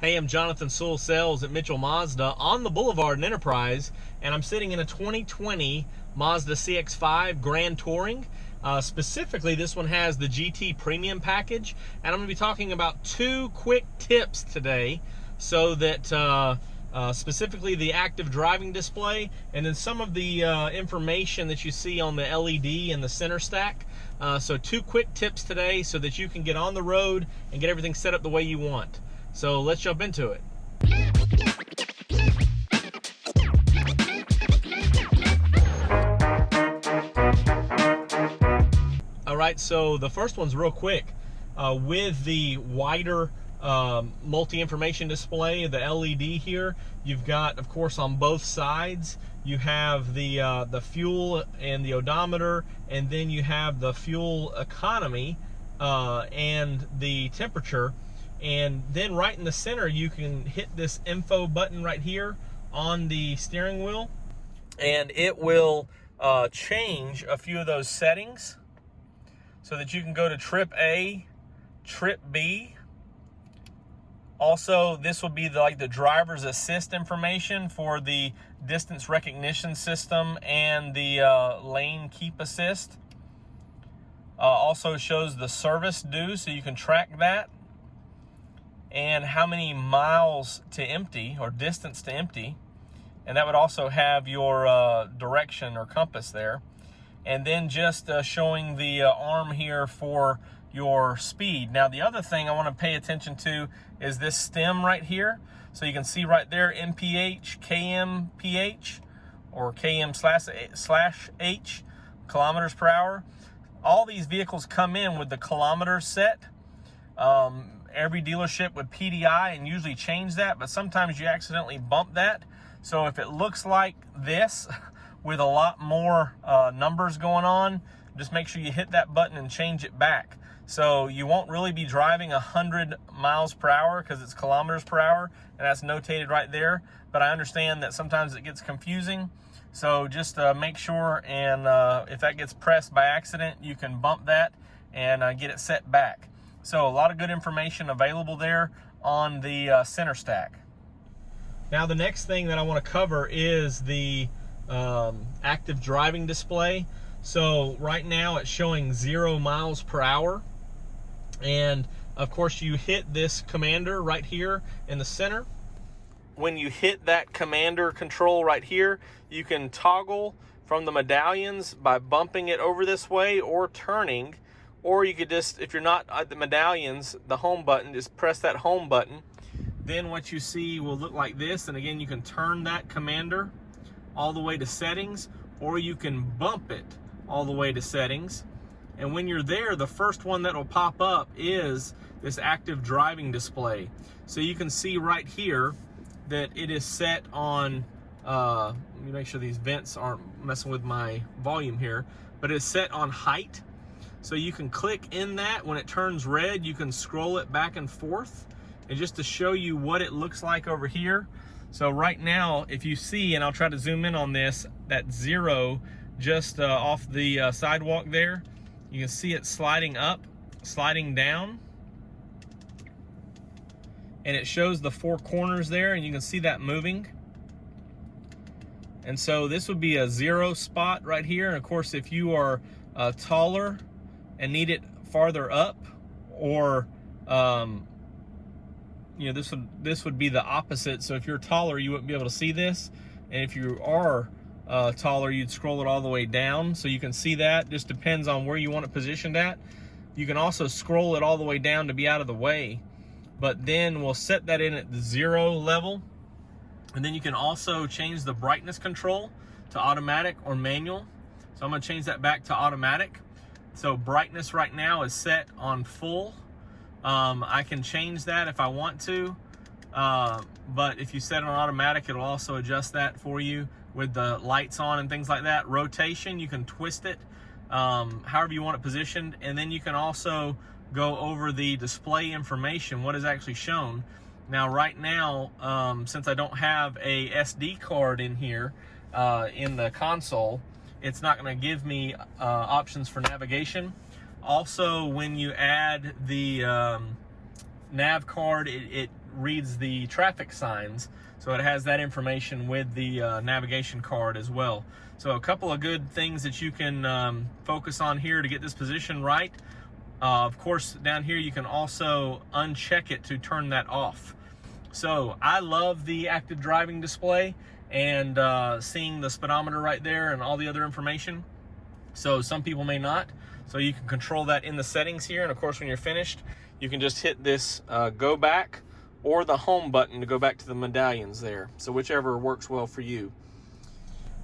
Hey, I'm Jonathan Sewell Sales at Mitchell Mazda on the Boulevard in Enterprise, and I'm sitting in a 2020 Mazda CX-5 Grand Touring. Specifically, this one has the GT Premium package, and I'm going to be talking about two quick tips today so that specifically the active driving display and then some of the information that you see on the LED and the center stack. So two quick tips today so that you can get on the road and get everything set up the way you want. So let's jump into it. All right, so the first one's real quick. With the wider multi-information display, the LED here, you've got, of course, on both sides, you have the fuel and the odometer, and then you have the fuel economy and the temperature. And then right in the center, you can hit this info button right here on the steering wheel, and it will change a few of those settings so that you can go to trip A, trip B. Also, this will be like the driver's assist information for the distance recognition system and the lane keep assist. Also shows the service due, so you can track that, and how many miles to empty or distance to empty. And that would also have your direction or compass there. And then just showing the arm here for your speed. Now, the other thing I want to pay attention to is this stem right here. So you can see right there, MPH, KMPH, or KM/H, kilometers per hour. All these vehicles come in with the kilometer set. Every dealership with PDI and usually change that, but sometimes you accidentally bump that. So if it looks like this with a lot more numbers going on, just make sure you hit that button and change it back. So you won't really be driving 100 miles per hour because it's kilometers per hour, and that's notated right there. But I understand that sometimes it gets confusing. So just make sure, and if that gets pressed by accident, you can bump that and get it set back. So a lot of good information available there on the center stack. Now the next thing that I want to cover is the active driving display. So right now it's showing 0 miles per hour. And of course you hit this commander right here in the center. When you hit that commander control right here, you can toggle from the medallions by bumping it over this way or turning. Or you could just, if you're not at the medallions, the home button, just press that home button. Then what you see will look like this. And again, you can turn that commander all the way to settings, or you can bump it all the way to settings. And when you're there, the first one that will pop up is this active driving display. So you can see right here that it is set on, let me make sure these vents aren't messing with my volume here, but it's set on height. So you can click in that. When it turns red, you can scroll it back and forth. And just to show you what it looks like over here. So right now, if you see, and I'll try to zoom in on this, that 0 just off the sidewalk there, you can see it sliding up, sliding down. And it shows the 4 corners there, and you can see that moving. And so this would be a 0 spot right here. And of course, if you are taller and need it farther up, or you know, this would be the opposite. So if you're taller, you wouldn't be able to see this, and if you are taller, you'd scroll it all the way down. So you can see that. Just depends on where you want it positioned at. You can also scroll it all the way down to be out of the way, but then we'll set that in at the 0 level. And then you can also change the brightness control to automatic or manual. So I'm going to change that back to automatic. So brightness right now is set on full. I can change that if I want to, but if you set it on automatic, it'll also adjust that for you with the lights on and things like that. Rotation, you can twist it however you want it positioned, and then you can also go over the display information, what is actually shown. Now right now, since I don't have a SD card in here in the console, it's not going to give me options for navigation. Also, when you add the nav card, it reads the traffic signs, so it has that information with the navigation card as well. So a couple of good things that you can focus on here to get this position right. Of course, down here you can also uncheck it to turn that off. So I love the active driving display and seeing the speedometer right there and all the other information. So some people may not. So you can control that in the settings here. And of course, when you're finished, you can just hit this go back or the home button to go back to the medallions there. So whichever works well for you.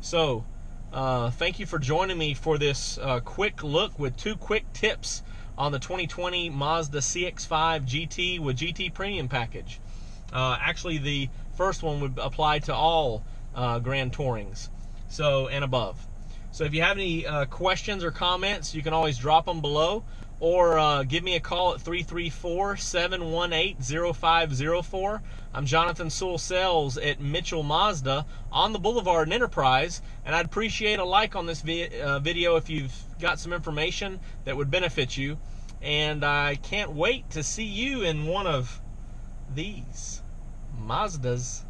So thank you for joining me for this quick look with 2 quick tips on the 2020 Mazda CX-5 GT with GT Premium package. Actually, the first one would apply to all Grand Tourings and above. So if you have any questions or comments, you can always drop them below, or give me a call at 334-718-0504. I'm Jonathan Sewell at Mitchell Mazda on the Boulevard in Enterprise, and I'd appreciate a like on this video if you've got some information that would benefit you. And I can't wait to see you in one of these Mazdas.